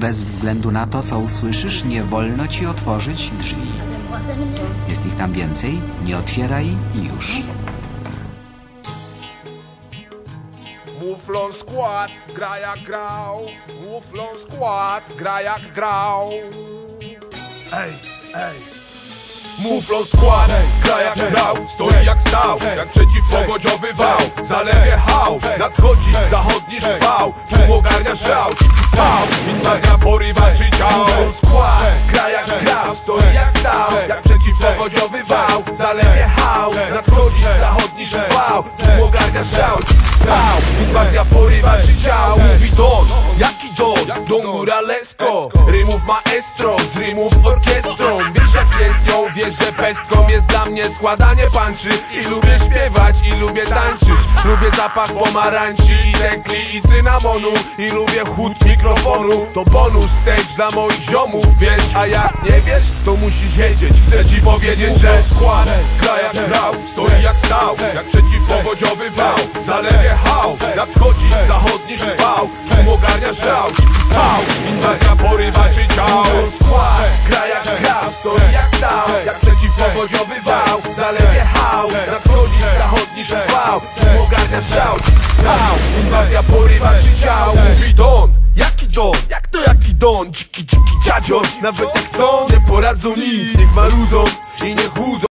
bez względu na to, co usłyszysz, nie wolno ci otworzyć drzwi. Jest ich tam więcej, nie otwieraj i już. Muflon Squad gra jak grał. Muflon Squad gra jak grał. Ej, ej. Muflon Squad gra jak grał, stoi jak stał, jak przeciwpowodziowy wał. Zalewie hał, nadchodzi zachodni szwał, tłum ogarnia szał. Inwazja porywa czy ciał. Muflon Squad gra jak grał, stoi jak stał, jak przeciwpowodziowy wał. Zalewie hał, nadchodzi zachodni szwał, tłum ogarnia szał. Inwazja porywa czy ciał. Mówi Don, jaki Don? Don Muralesco. Rymów maestro, z rymów orkiestrą. Wiesz jak jest ją, wiesz, że pestką jest dla mnie składanie punczy. I lubię śpiewać, i lubię tańczyć. Lubię zapach pomarańczy i tekli i cynamonu. I lubię chód mikrofonu. To bonus stage dla moich ziomów, wiesz. A jak nie wiesz, to musisz wiedzieć. Chcę ci powiedzieć, że skład gra jak grał, stoi jak stał, jak przeciwpowodziowy wał. Zalewie hał, nadchodzi zachodni szwał, tłum ogarnia szał. Inwazja porywa czy ciał. Skład gra jak grał, stoi jak stał, jak przeciwpowodziowy wał. Zalewie hał, nadchodzi zachodni szwał, tłum ogarnia szał. Inwazja porywa czy ciał. Mówi Don, jaki Don? Jak to jaki Don? Dziki dziadzior, nawet jak chcą, nie poradzą nic. Niech marudzą i niech łudzą.